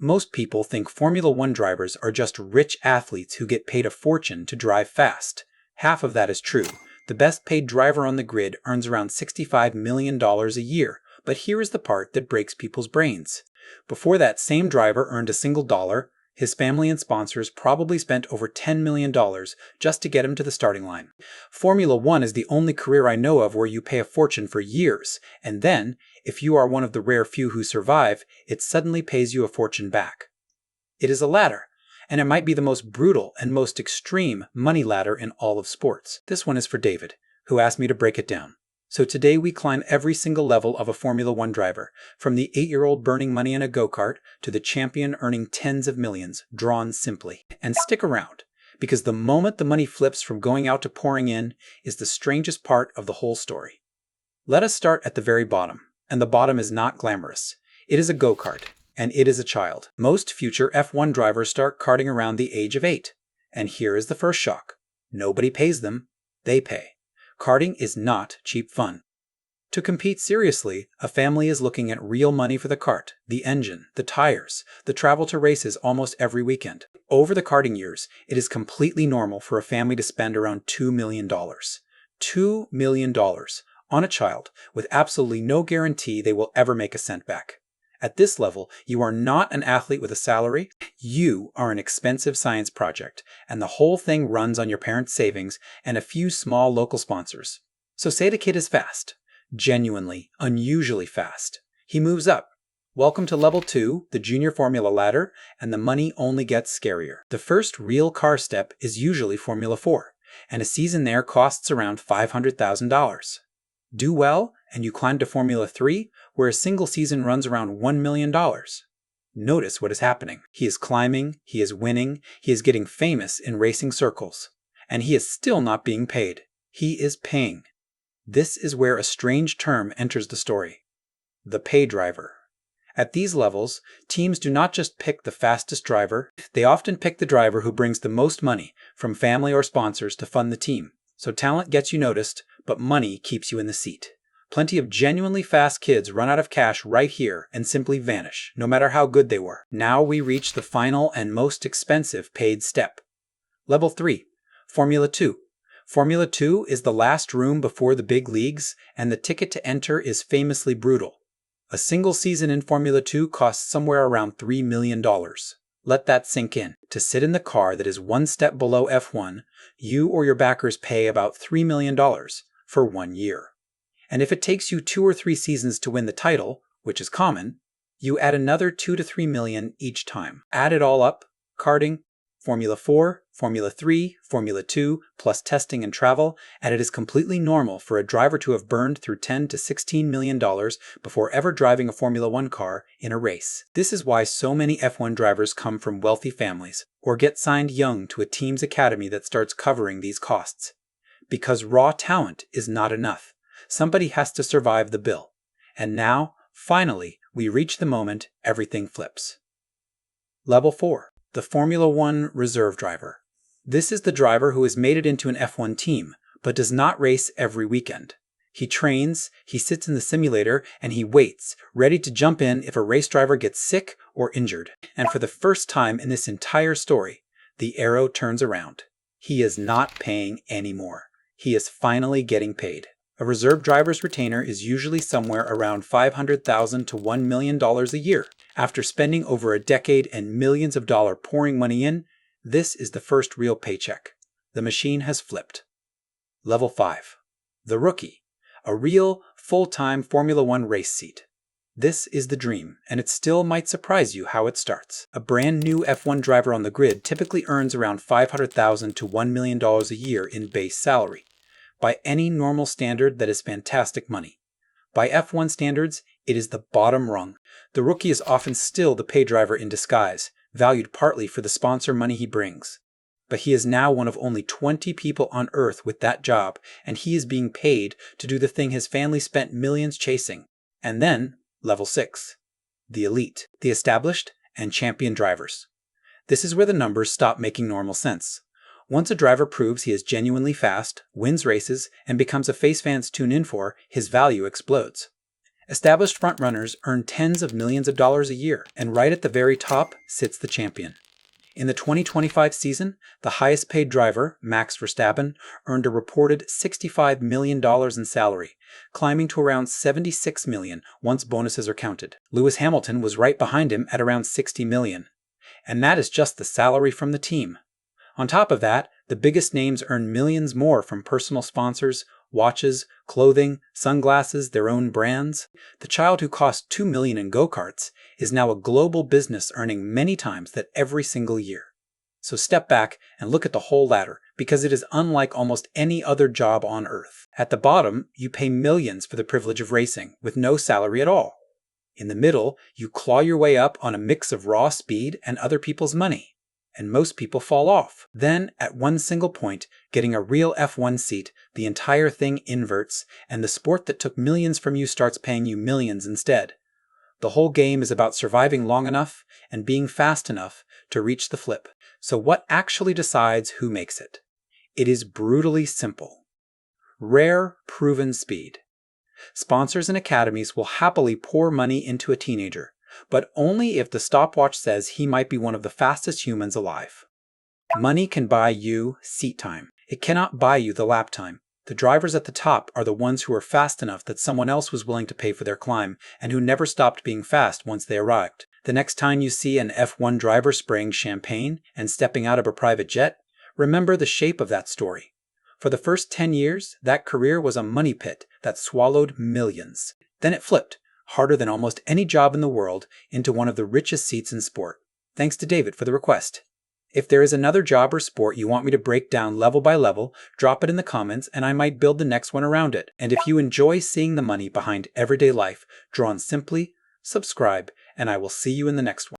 Most people think Formula One drivers are just rich athletes who get paid a fortune to drive fast. Half of that is true. The best paid driver on the grid earns around $65 million a year, but here is the part that breaks people's brains. Before that same driver earned a single dollar, his family and sponsors probably spent over $10 million just to get him to the starting line. Formula One is the only career I know of where you pay a fortune for years, and then, if you are one of the rare few who survive, it suddenly pays you a fortune back. It is a ladder, and it might be the most brutal and most extreme money ladder in all of sports. This one is for David, who asked me to break it down. So today we climb every single level of a Formula One driver, from the 8-year-old burning money in a go-kart to the champion earning tens of millions, drawn simply. And stick around, because the moment the money flips from going out to pouring in is the strangest part of the whole story. Let us start at the very bottom, and the bottom is not glamorous. It is a go-kart, and it is a child. Most future F1 drivers start karting around the age of 8, and here is the first shock. Nobody pays them, they pay. Karting is not cheap fun. To compete seriously, a family is looking at real money for the kart, the engine, the tires, the travel to races almost every weekend. Over the karting years, it is completely normal for a family to spend around $2 million. $2 million on a child with absolutely no guarantee they will ever make a cent back. At this level, you are not an athlete with a salary, you are an expensive science project, and the whole thing runs on your parents' savings and a few small local sponsors. So say the kid is fast, genuinely, unusually fast. He moves up. Welcome to level 2, the junior formula ladder, and the money only gets scarier. The first real car step is usually Formula 4, and a season there costs around $500,000. Do well, and you climb to Formula 3, where a single season runs around $1 million. Notice what is happening. He is climbing, he is winning, he is getting famous in racing circles. And he is still not being paid. He is paying. This is where a strange term enters the story. The pay driver. At these levels, teams do not just pick the fastest driver, they often pick the driver who brings the most money from family or sponsors to fund the team. So talent gets you noticed, but money keeps you in the seat. Plenty of genuinely fast kids run out of cash right here and simply vanish, no matter how good they were. Now we reach the final and most expensive paid step. Level 3, Formula 2. Formula 2 is the last room before the big leagues, and the ticket to enter is famously brutal. A single season in Formula 2 costs somewhere around $3 million. Let that sink in. To sit in the car that is one step below F1, you or your backers pay about $3 million for 1 year. And if it takes you 2 or 3 seasons to win the title, which is common, you add another $2 to $3 million each time. Add it all up, karting, Formula 4, Formula 3, Formula 2, plus testing and travel, and it is completely normal for a driver to have burned through $10 to $16 million before ever driving a Formula 1 car in a race. This is why so many F1 drivers come from wealthy families, or get signed young to a team's academy that starts covering these costs. Because raw talent is not enough. Somebody has to survive the bill. And now, finally, we reach the moment everything flips. Level 4. The Formula 1 reserve driver. This is the driver who has made it into an F1 team, but does not race every weekend. He trains, he sits in the simulator, and he waits, ready to jump in if a race driver gets sick or injured. And for the first time in this entire story, the arrow turns around. He is not paying anymore. He is finally getting paid. A reserve driver's retainer is usually somewhere around $500,000 to $1 million a year. After spending over a decade and millions of dollars pouring money in, this is the first real paycheck. The machine has flipped. Level 5. The rookie. A real, full-time Formula 1 race seat. This is the dream, and it still might surprise you how it starts. A brand new F1 driver on the grid typically earns around $500,000 to $1 million a year in base salary. By any normal standard, that is fantastic money. By F1 standards, it is the bottom rung. The rookie is often still the pay driver in disguise, valued partly for the sponsor money he brings. But he is now one of only 20 people on Earth with that job, and he is being paid to do the thing his family spent millions chasing. And then, level 6. The elite, the established and champion drivers. This is where the numbers stop making normal sense. Once a driver proves he is genuinely fast, wins races, and becomes a face fans tune in for, his value explodes. Established frontrunners earn tens of millions of dollars a year, and right at the very top sits the champion. In the 2025 season, the highest paid driver, Max Verstappen, earned a reported $65 million in salary, climbing to around $76 million once bonuses are counted. Lewis Hamilton was right behind him at around $60 million. And that is just the salary from the team. On top of that, the biggest names earn millions more from personal sponsors, watches, clothing, sunglasses, their own brands. The child who cost $2 million in go-karts is now a global business earning many times that every single year. So step back and look at the whole ladder, because it is unlike almost any other job on earth. At the bottom, you pay millions for the privilege of racing, with no salary at all. In the middle, you claw your way up on a mix of raw speed and other people's money. And most people fall off. Then, at one single point, getting a real F1 seat, the entire thing inverts, and the sport that took millions from you starts paying you millions instead. The whole game is about surviving long enough and being fast enough to reach the flip. So what actually decides who makes it? It is brutally simple. Rare, proven speed. Sponsors and academies will happily pour money into a teenager, but only if the stopwatch says he might be one of the fastest humans alive. Money can buy you seat time. It cannot buy you the lap time. The drivers at the top are the ones who are fast enough that someone else was willing to pay for their climb, and who never stopped being fast once they arrived. The next time you see an F1 driver spraying champagne and stepping out of a private jet, remember the shape of that story. For the first 10 years, that career was a money pit that swallowed millions. Then it flipped, harder than almost any job in the world, into one of the richest seats in sport. Thanks to David for the request. If there is another job or sport you want me to break down level by level, drop it in the comments and I might build the next one around it. And if you enjoy seeing the money behind everyday life drawn simply, subscribe, and I will see you in the next one.